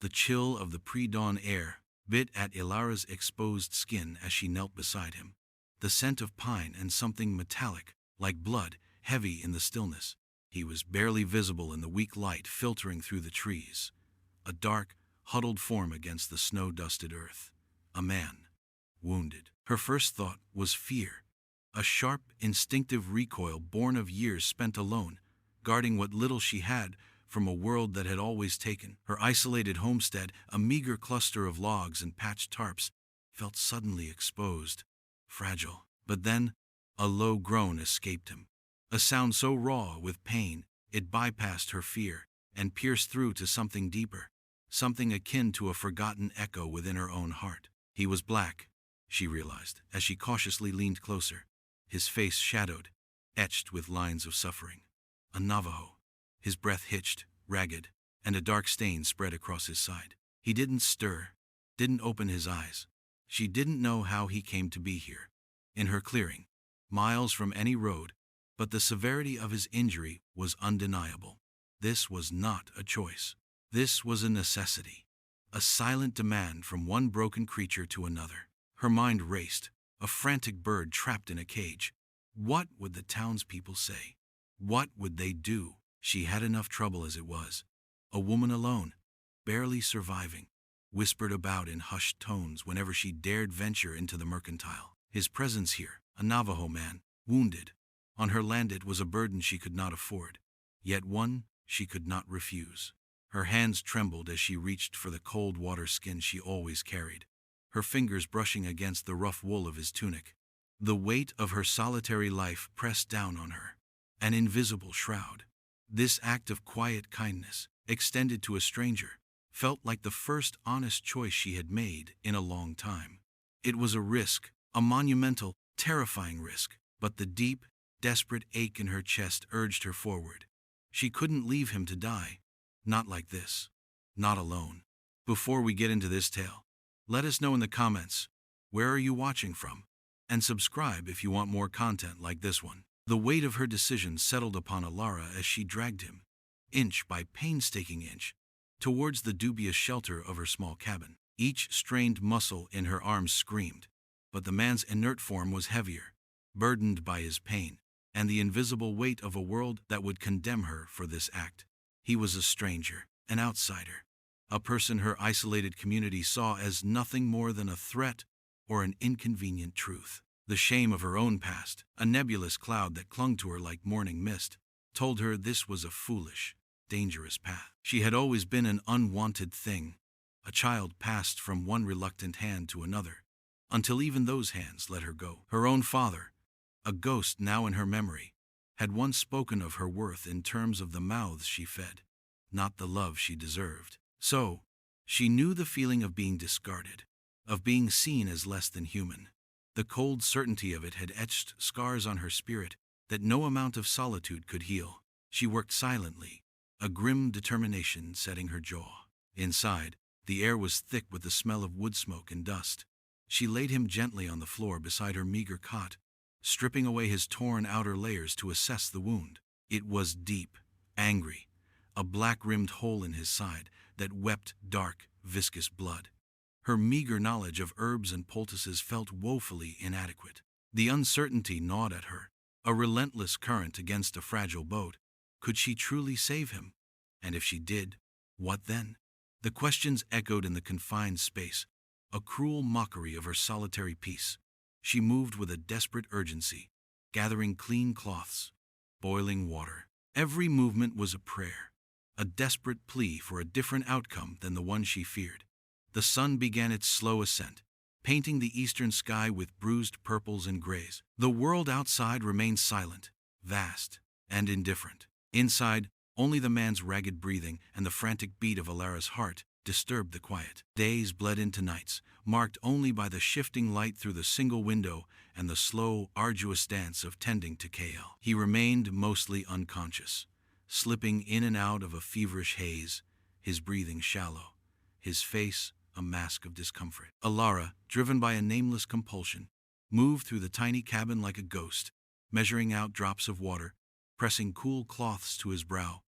The chill of the pre-dawn air bit at Ilara's exposed skin as she knelt beside him. The scent of pine and something metallic, like blood, heavy in the stillness. He was barely visible in the weak light filtering through the trees. A dark, huddled form against the snow-dusted earth. A man. Wounded. Her first thought was fear. A sharp, instinctive recoil born of years spent alone, guarding what little she had from a world that had always taken. Her isolated homestead, a meager cluster of logs and patched tarps, felt suddenly exposed, fragile. But then, a low groan escaped him. A sound so raw with pain, it bypassed her fear and pierced through to something deeper, something akin to a forgotten echo within her own heart. He was black, she realized, as she cautiously leaned closer, his face shadowed, etched with lines of suffering. A Navajo. His breath hitched, ragged, and a dark stain spread across his side. He didn't stir, didn't open his eyes. She didn't know how he came to be here, in her clearing, miles from any road, but the severity of his injury was undeniable. This was not a choice. This was a necessity, a silent demand from one broken creature to another. Her mind raced, a frantic bird trapped in a cage. What would the townspeople say? What would they do? She had enough trouble as it was. A woman alone, barely surviving, whispered about in hushed tones whenever she dared venture into the mercantile. His presence here, a Navajo man, wounded, on her land, it was a burden she could not afford, yet one she could not refuse. Her hands trembled as she reached for the cold water skin she always carried, her fingers brushing against the rough wool of his tunic. The weight of her solitary life pressed down on her, an invisible shroud. This act of quiet kindness, extended to a stranger, felt like the first honest choice she had made in a long time. It was a risk, a monumental, terrifying risk, but the deep, desperate ache in her chest urged her forward. She couldn't leave him to die. Not like this. Not alone. Before we get into this tale, let us know in the comments, where are you watching from? And subscribe if you want more content like this one. The weight of her decision settled upon Ilara as she dragged him, inch by painstaking inch, towards the dubious shelter of her small cabin. Each strained muscle in her arms screamed, but the man's inert form was heavier, burdened by his pain, and the invisible weight of a world that would condemn her for this act. He was a stranger, an outsider, a person her isolated community saw as nothing more than a threat or an inconvenient truth. The shame of her own past, a nebulous cloud that clung to her like morning mist, told her this was a foolish, dangerous path. She had always been an unwanted thing, a child passed from one reluctant hand to another, until even those hands let her go. Her own father, a ghost now in her memory, had once spoken of her worth in terms of the mouths she fed, not the love she deserved. So, she knew the feeling of being discarded, of being seen as less than human. The cold certainty of it had etched scars on her spirit that no amount of solitude could heal. She worked silently, a grim determination setting her jaw. Inside, the air was thick with the smell of wood smoke and dust. She laid him gently on the floor beside her meager cot, stripping away his torn outer layers to assess the wound. It was deep, angry, a black-rimmed hole in his side that wept dark, viscous blood. Her meager knowledge of herbs and poultices felt woefully inadequate. The uncertainty gnawed at her, a relentless current against a fragile boat. Could she truly save him? And if she did, what then? The questions echoed in the confined space, a cruel mockery of her solitary peace. She moved with a desperate urgency, gathering clean cloths, boiling water. Every movement was a prayer, a desperate plea for a different outcome than the one she feared. The sun began its slow ascent, painting the eastern sky with bruised purples and grays. The world outside remained silent, vast, and indifferent. Inside, only the man's ragged breathing and the frantic beat of Ilara's heart disturbed the quiet. Days bled into nights, marked only by the shifting light through the single window and the slow, arduous dance of tending to Kale. He remained mostly unconscious, slipping in and out of a feverish haze, his breathing shallow, his face a mask of discomfort. Ilara, driven by a nameless compulsion, moved through the tiny cabin like a ghost, measuring out drops of water, pressing cool cloths to his brow,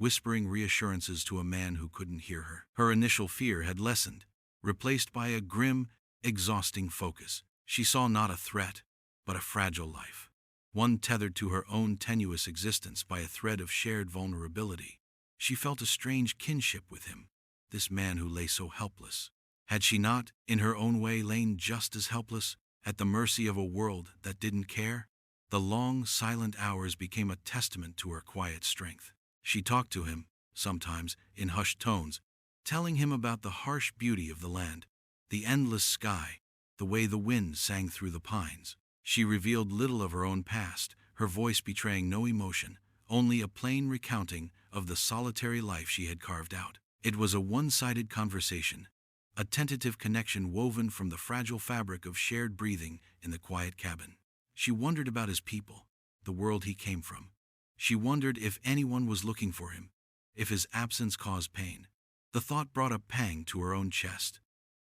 whispering reassurances to a man who couldn't hear her. Her initial fear had lessened, replaced by a grim, exhausting focus. She saw not a threat, but a fragile life, one tethered to her own tenuous existence by a thread of shared vulnerability. She felt a strange kinship with him, this man who lay so helpless. Had she not, in her own way, lain just as helpless, at the mercy of a world that didn't care? The long, silent hours became a testament to her quiet strength. She talked to him, sometimes, in hushed tones, telling him about the harsh beauty of the land, the endless sky, the way the wind sang through the pines. She revealed little of her own past, her voice betraying no emotion, only a plain recounting of the solitary life she had carved out. It was a one-sided conversation, a tentative connection woven from the fragile fabric of shared breathing in the quiet cabin. She wondered about his people, the world he came from. She wondered if anyone was looking for him, if his absence caused pain. The thought brought a pang to her own chest,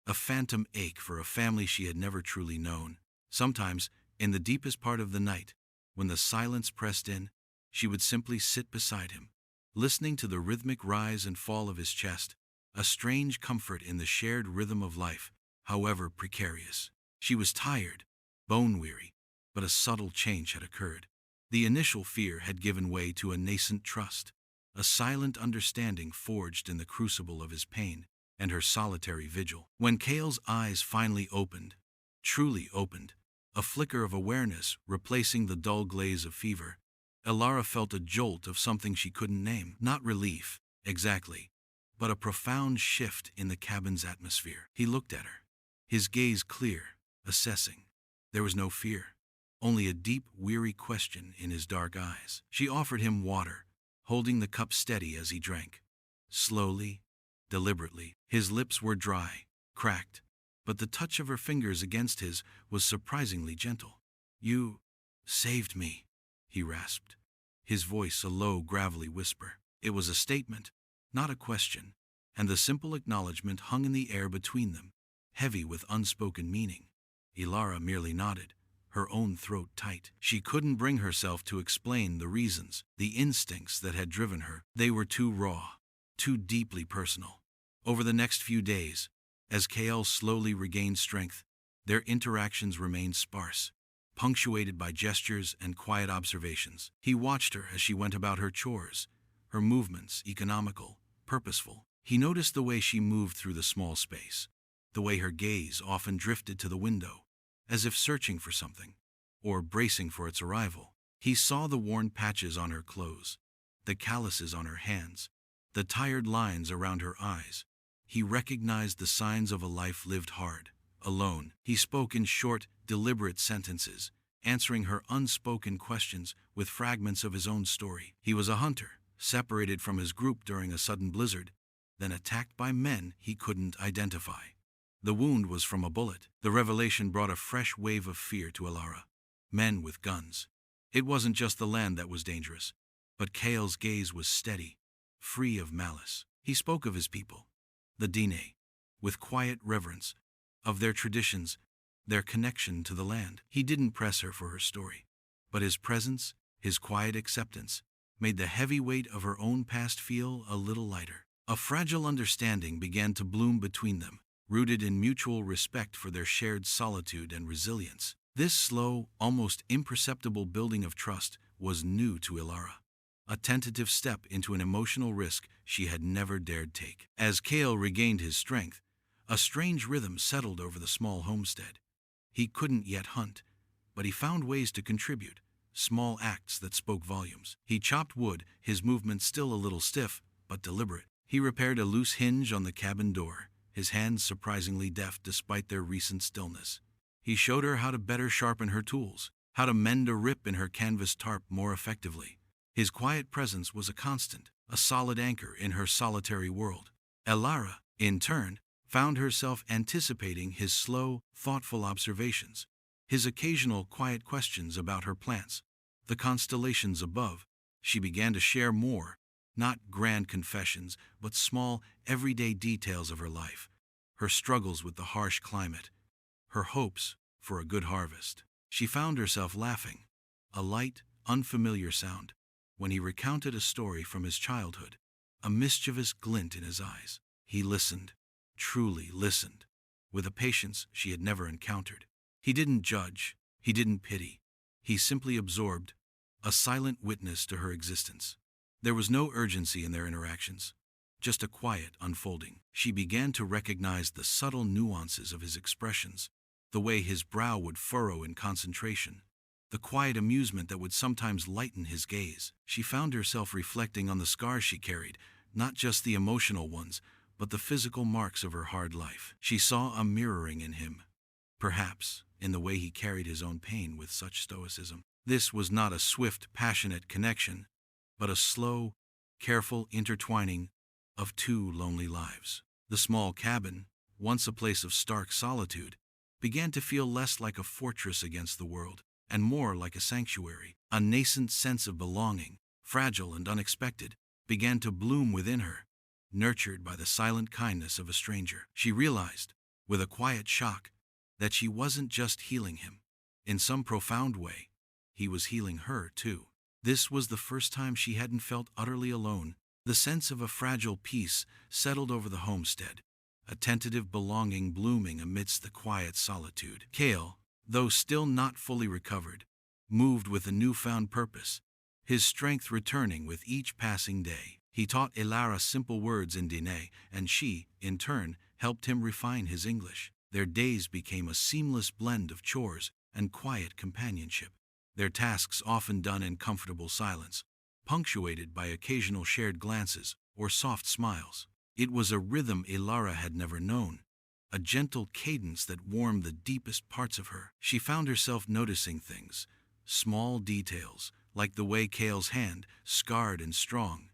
a phantom ache for a family she had never truly known. Sometimes, in the deepest part of the night, when the silence pressed in, she would simply sit beside him, listening to the rhythmic rise and fall of his chest, a strange comfort in the shared rhythm of life, however precarious. She was tired, bone-weary, but a subtle change had occurred. The initial fear had given way to a nascent trust, a silent understanding forged in the crucible of his pain and her solitary vigil. When Kale's eyes finally opened, truly opened, a flicker of awareness replacing the dull glaze of fever, Elara felt a jolt of something she couldn't name. Not relief, exactly, but a profound shift in the cabin's atmosphere. He looked at her, his gaze clear, assessing. There was no fear, only a deep, weary question in his dark eyes. She offered him water, holding the cup steady as he drank. Slowly, deliberately. His lips were dry, cracked, but the touch of her fingers against his was surprisingly gentle. "You saved me," he rasped, his voice a low, gravelly whisper. It was a statement, not a question, and the simple acknowledgement hung in the air between them, heavy with unspoken meaning. Elara merely nodded, her own throat tight. She couldn't bring herself to explain the reasons, the instincts that had driven her. They were too raw, too deeply personal. Over the next few days, as Kale slowly regained strength, their interactions remained sparse, punctuated by gestures and quiet observations. He watched her as she went about her chores, her movements economical, purposeful. He noticed the way she moved through the small space, the way her gaze often drifted to the window, as if searching for something, or bracing for its arrival. He saw the worn patches on her clothes, the calluses on her hands, the tired lines around her eyes. He recognized the signs of a life lived hard, alone. He spoke in short, deliberate sentences, answering her unspoken questions with fragments of his own story. He was a hunter, separated from his group during a sudden blizzard, then attacked by men he couldn't identify. The wound was from a bullet. The revelation brought a fresh wave of fear to Elara. Men with guns. It wasn't just the land that was dangerous, but Kale's gaze was steady, free of malice. He spoke of his people, the didnt, with quiet reverence, of their traditions, their connection to the land. He didn't press her for her story, but his presence, his quiet acceptance, made the heavy weight of her own past feel a little lighter. A fragile understanding began to bloom between them, rooted in mutual respect for their shared solitude and resilience. This slow, almost imperceptible building of trust was new to Elara, a tentative step into an emotional risk she had never dared take. As Kale regained his strength, a strange rhythm settled over the small homestead. He couldn't yet hunt, but he found ways to contribute, small acts that spoke volumes. He chopped wood, his movements still a little stiff, but deliberate. He repaired a loose hinge on the cabin door, his hands surprisingly deft despite their recent stillness. He showed her how to better sharpen her tools, how to mend a rip in her canvas tarp more effectively. His quiet presence was a constant, a solid anchor in her solitary world. Elara, in turn, found herself anticipating his slow, thoughtful observations, his occasional quiet questions about her plants, the constellations above. She began to share more, not grand confessions, but small, everyday details of her life, her struggles with the harsh climate, her hopes for a good harvest. She found herself laughing, a light, unfamiliar sound, when he recounted a story from his childhood. a mischievous glint in his eyes. He listened, truly listened, with a patience she had never encountered. He didn't judge, he didn't pity. He simply absorbed, a silent witness to her existence. There was no urgency in their interactions, just a quiet unfolding. She began to recognize the subtle nuances of his expressions, the way his brow would furrow in concentration, the quiet amusement that would sometimes lighten his gaze. She found herself reflecting on the scars she carried, not just the emotional ones, but the physical marks of her hard life. She saw a mirroring in him, perhaps, in the way he carried his own pain with such stoicism. This was not a swift, passionate connection, but a slow, careful intertwining of two lonely lives. The small cabin, once a place of stark solitude, began to feel less like a fortress against the world, and more like a sanctuary. A nascent sense of belonging, fragile and unexpected, began to bloom within her, nurtured by the silent kindness of a stranger. She realized, with a quiet shock, that she wasn't just healing him. In some profound way, he was healing her too. This was the first time she hadn't felt utterly alone. The sense of a fragile peace settled over the homestead, a tentative belonging blooming amidst the quiet solitude. Kale, though still not fully recovered, moved with a newfound purpose, his strength returning with each passing day. He taught Ilara simple words in didnt, and she, in turn, helped him refine his English. Their days became a seamless blend of chores and quiet companionship, their tasks often done in comfortable silence, punctuated by occasional shared glances or soft smiles. It was a rhythm Ilara had never known, a gentle cadence that warmed the deepest parts of her. She found herself noticing things, small details, like the way Kale's hand, scarred and strong,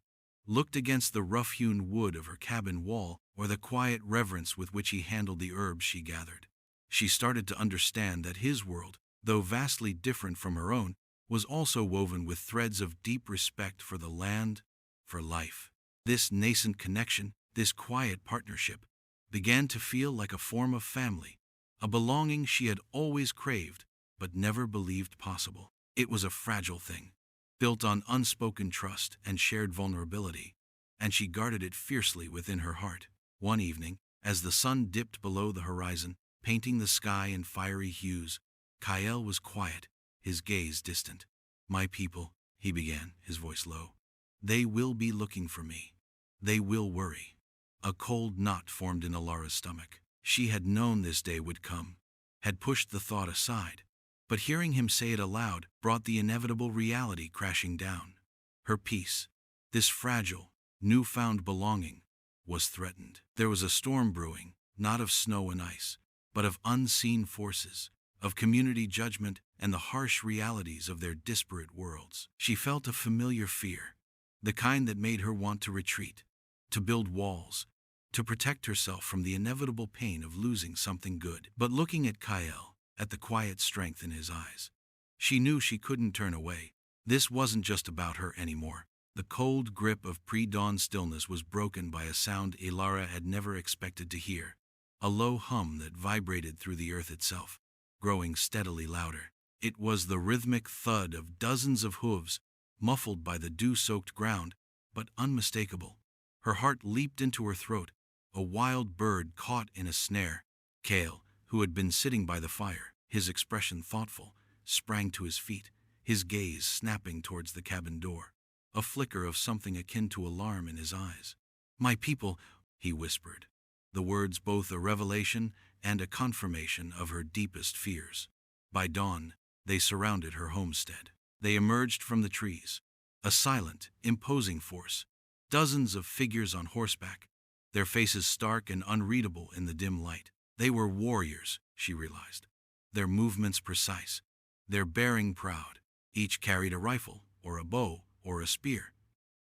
looked against the rough-hewn wood of her cabin wall, or the quiet reverence with which he handled the herbs she gathered. She started to understand that his world, though vastly different from her own, was also woven with threads of deep respect for the land, for life. This nascent connection, this quiet partnership, began to feel like a form of family, a belonging she had always craved but never believed possible. It was a fragile thing, built on unspoken trust and shared vulnerability, and she guarded it fiercely within her heart. One evening, as the sun dipped below the horizon, painting the sky in fiery hues, Kale was quiet, his gaze distant. "My people," he began, his voice low, "they will be looking for me. They will worry." A cold knot formed in Ilara's stomach. She had known this day would come, had pushed the thought aside, but hearing him say it aloud brought the inevitable reality crashing down. Her peace, this fragile, newfound belonging, was threatened. There was a storm brewing, not of snow and ice, but of unseen forces, of community judgment and the harsh realities of their disparate worlds. She felt a familiar fear, the kind that made her want to retreat, to build walls, to protect herself from the inevitable pain of losing something good. But looking at Kale, at the quiet strength in his eyes, she knew she couldn't turn away. This wasn't just about her anymore. The cold grip of pre-dawn stillness was broken by a sound Ilara had never expected to hear, a low hum that vibrated through the earth itself, growing steadily louder. It was the rhythmic thud of dozens of hooves, muffled by the dew-soaked ground, but unmistakable. Her heart leaped into her throat, a wild bird caught in a snare. Kale, who had been sitting by the fire, his expression thoughtful, sprang to his feet, his gaze snapping towards the cabin door, a flicker of something akin to alarm in his eyes. "My people," he whispered, the words both a revelation and a confirmation of her deepest fears. By dawn, they surrounded her homestead. They emerged from the trees, a silent, imposing force, dozens of figures on horseback, their faces stark and unreadable in the dim light. They were warriors, she realized, their movements precise, their bearing proud. Each carried a rifle, or a bow, or a spear.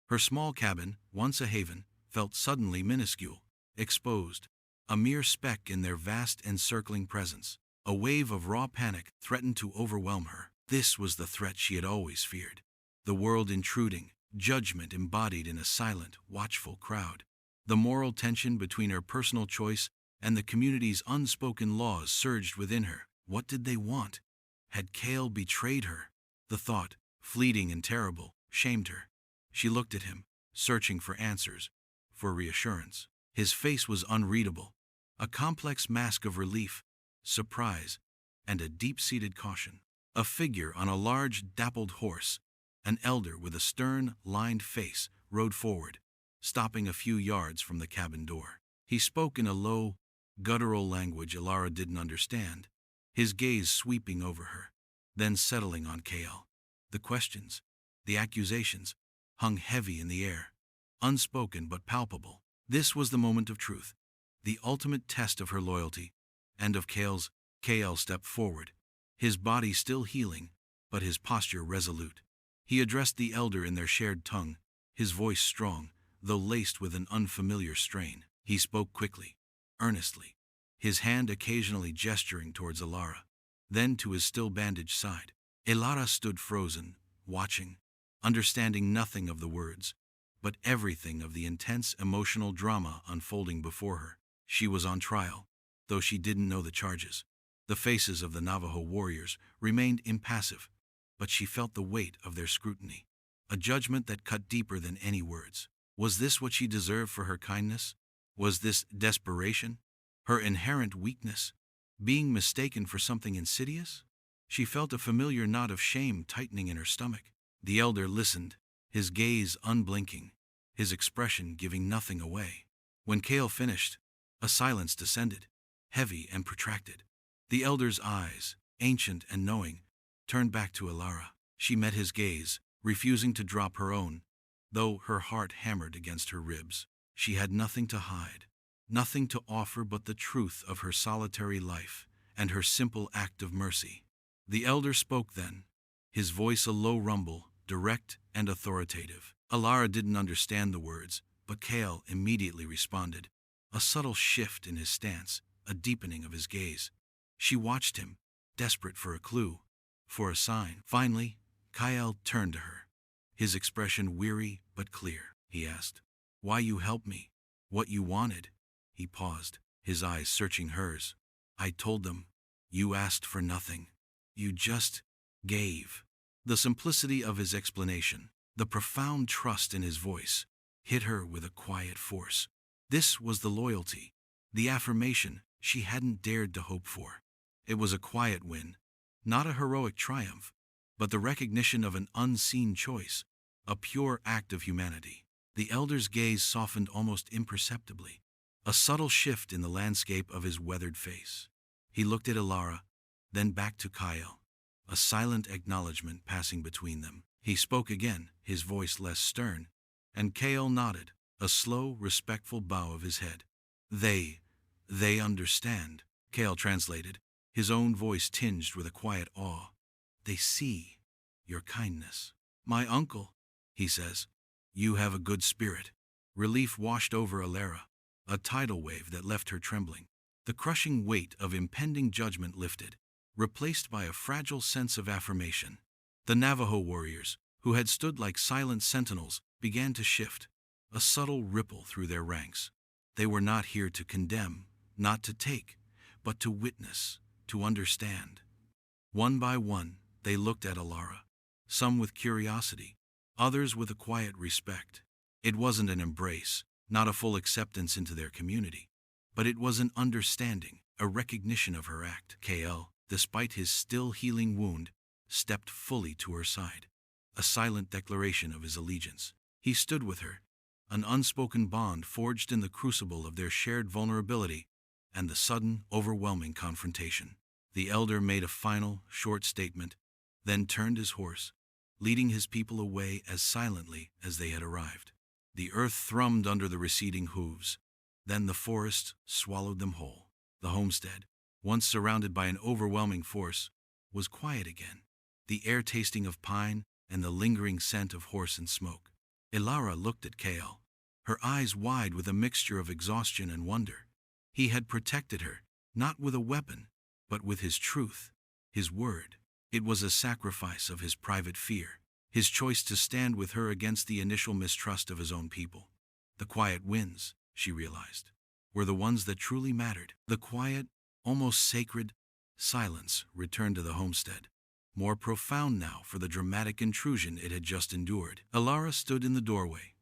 Her small cabin, once a haven, felt suddenly minuscule, exposed, a mere speck in their vast encircling presence. A wave of raw panic threatened to overwhelm her. This was the threat she had always feared. The world intruding, judgment embodied in a silent, watchful crowd. The moral tension between her personal choice and the community's unspoken laws surged within her. What did they want? Had Kale betrayed her? The thought, fleeting and terrible, shamed her. She looked at him, searching for answers, for reassurance. His face was unreadable, a complex mask of relief, surprise, and a deep-seated caution. A figure on a large, dappled horse, an elder with a stern, lined face, rode forward, stopping a few yards from the cabin door. He spoke in a low, guttural language Ilara didn't understand, his gaze sweeping over her, then settling on Kale. The questions, the accusations, hung heavy in the air, unspoken but palpable. This was the moment of truth, the ultimate test of her loyalty, and of Kale's. Kale stepped forward, his body still healing, but his posture resolute. He addressed the elder in their shared tongue, his voice strong, though laced with an unfamiliar strain. He spoke quickly, earnestly, his hand occasionally gesturing towards Ilara, then to his still bandaged side. Ilara stood frozen, watching, understanding nothing of the words, but everything of the intense emotional drama unfolding before her. She was on trial, though she didn't know the charges. The faces of the Navajo warriors remained impassive, but she felt the weight of their scrutiny, a judgment that cut deeper than any words. Was this what she deserved for her kindness? Was this desperation, her inherent weakness, being mistaken for something insidious? She felt a familiar knot of shame tightening in her stomach. The elder listened, his gaze unblinking, his expression giving nothing away. When Kale finished, a silence descended, heavy and protracted. The elder's eyes, ancient and knowing, turned back to Ilara. She met his gaze, refusing to drop her own, though her heart hammered against her ribs. She had nothing to hide, nothing to offer but the truth of her solitary life and her simple act of mercy. The elder spoke then, his voice a low rumble, direct and authoritative. Ilara didn't understand the words, but Kale immediately responded, a subtle shift in his stance, a deepening of his gaze. She watched him, desperate for a clue, for a sign. Finally, Kale turned to her, his expression weary but clear. He asked, "Why you helped me? What you wanted?" He paused, his eyes searching hers. "I told them, you asked for nothing. You just gave." The simplicity of his explanation, the profound trust in his voice, hit her with a quiet force. This was the loyalty, the affirmation she hadn't dared to hope for. It was a quiet win, not a heroic triumph, but the recognition of an unseen choice, a pure act of humanity. The elder's gaze softened almost imperceptibly, a subtle shift in the landscape of his weathered face. He looked at Ilara, then back to Kale, a silent acknowledgement passing between them. He spoke again, his voice less stern, and Kale nodded, a slow, respectful bow of his head. They understand," Kale translated, his own voice tinged with a quiet awe. "They see your kindness." "My uncle," he says, "you have a good spirit." Relief washed over Ilara, a tidal wave that left her trembling. The crushing weight of impending judgment lifted, replaced by a fragile sense of affirmation. The Navajo warriors, who had stood like silent sentinels, began to shift, a subtle ripple through their ranks. They were not here to condemn, not to take, but to witness, to understand. One by one, they looked at Ilara, some with curiosity, others with a quiet respect. It wasn't an embrace, not a full acceptance into their community, but it was an understanding, a recognition of her act. Kale, despite his still healing wound, stepped fully to her side, a silent declaration of his allegiance. He stood with her, an unspoken bond forged in the crucible of their shared vulnerability and the sudden, overwhelming confrontation. The elder made a final, short statement, then turned his horse, leading his people away as silently as they had arrived. The earth thrummed under the receding hooves, then the forest swallowed them whole. The homestead, once surrounded by an overwhelming force, was quiet again, the air tasting of pine and the lingering scent of horse and smoke. Ilara looked at Kale, her eyes wide with a mixture of exhaustion and wonder. He had protected her, not with a weapon, but with his truth, his word. It was a sacrifice of his private fear, his choice to stand with her against the initial mistrust of his own people. The quiet wins, she realized, were the ones that truly mattered. The quiet, almost sacred, silence returned to the homestead, more profound now for the dramatic intrusion it had just endured. Ilara stood in the doorway,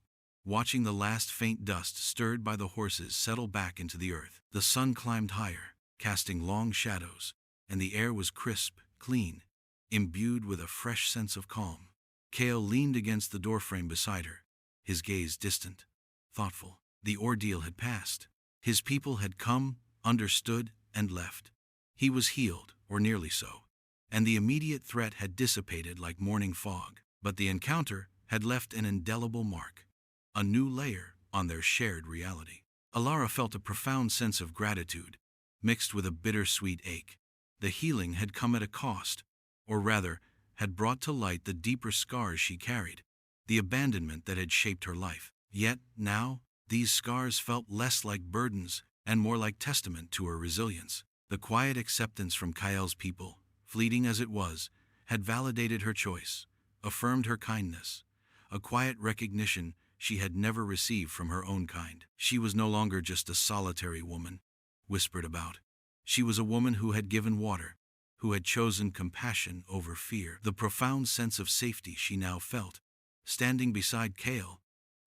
watching the last faint dust stirred by the horses settle back into the earth. The sun climbed higher, casting long shadows, and the air was crisp, clean, imbued with a fresh sense of calm. Kale leaned against the doorframe beside her, his gaze distant, thoughtful. The ordeal had passed. His people had come, understood, and left. He was healed, or nearly so, and the immediate threat had dissipated like morning fog. But the encounter had left an indelible mark, a new layer on their shared reality. Alara felt a profound sense of gratitude, mixed with a bittersweet ache. The healing had come at a cost, or rather, had brought to light the deeper scars she carried, the abandonment that had shaped her life. Yet, now, these scars felt less like burdens and more like testament to her resilience. The quiet acceptance from Kale's people, fleeting as it was, had validated her choice, affirmed her kindness, a quiet recognition she had never received from her own kind. She was no longer just a solitary woman, whispered about. She was a woman who had given water, who had chosen compassion over fear. The profound sense of safety she now felt, standing beside Kale,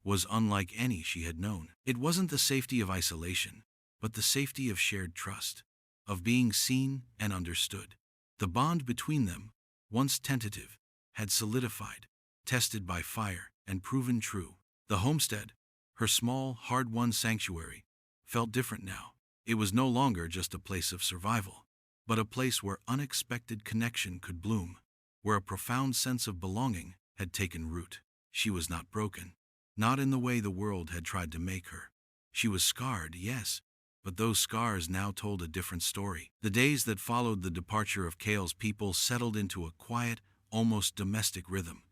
was unlike any she had known. It wasn't the safety of isolation, but the safety of shared trust, of being seen and understood. The bond between them, once tentative, had solidified, tested by fire, and proven true. The homestead, her small, hard-won sanctuary, felt different now. It was no longer just a place of survival, but a place where unexpected connection could bloom, where a profound sense of belonging had taken root. She was not broken, not in the way the world had tried to make her. She was scarred, yes, but those scars now told a different story. The days that followed the departure of Kale's people settled into a quiet, almost domestic rhythm.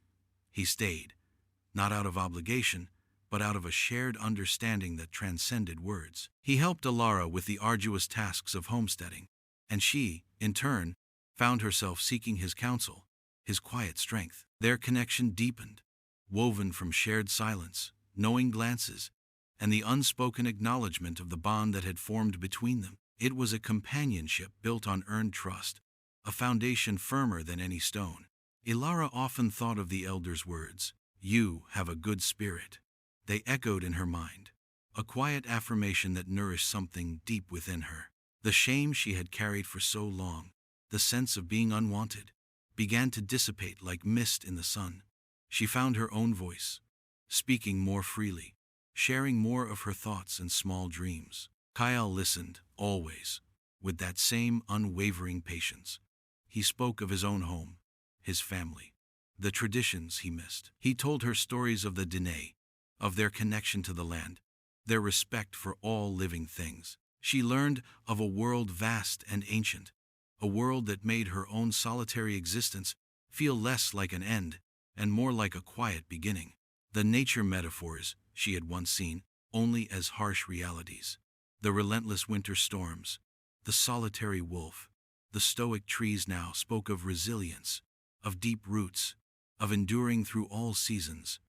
He stayed, not out of obligation, but out of a shared understanding that transcended words. He helped Alara with the arduous tasks of homesteading, and she, in turn, found herself seeking his counsel, his quiet strength. Their connection deepened, woven from shared silence, knowing glances, and the unspoken acknowledgement of the bond that had formed between them. It was a companionship built on earned trust, a foundation firmer than any stone. Alara often thought of the elders' words, "You have a good spirit." They echoed in her mind, a quiet affirmation that nourished something deep within her. The shame she had carried for so long, the sense of being unwanted, began to dissipate like mist in the sun. She found her own voice, speaking more freely, sharing more of her thoughts and small dreams. Kale listened, always, with that same unwavering patience. He spoke of his own home, his family, the traditions he missed. He told her stories of the didnt, of their connection to the land, their respect for all living things. She learned of a world vast and ancient, a world that made her own solitary existence feel less like an end and more like a quiet beginning. The nature metaphors she had once seen only as harsh realities, the relentless winter storms, the solitary wolf, the stoic trees now spoke of resilience, of deep roots, of enduring through all seasons.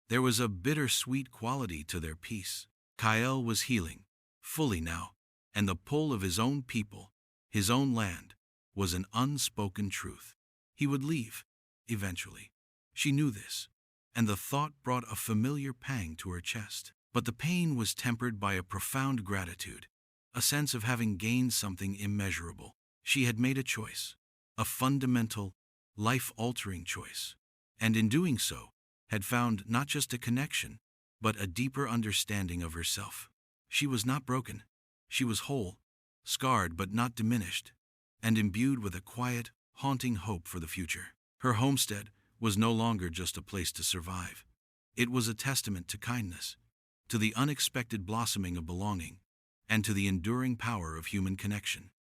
There was a bittersweet quality to their peace. Kale was healing, fully now, and the pull of his own people, his own land, was an unspoken truth. He would leave, eventually. She knew this, and the thought brought a familiar pang to her chest. But the pain was tempered by a profound gratitude, a sense of having gained something immeasurable. She had made a choice, a fundamental, life-altering choice, and in doing so, had found not just a connection, but a deeper understanding of herself. She was not broken. She was whole, scarred but not diminished, and imbued with a quiet, haunting hope for the future. Her homestead was no longer just a place to survive. It was a testament to kindness, to the unexpected blossoming of belonging, and to the enduring power of human connection.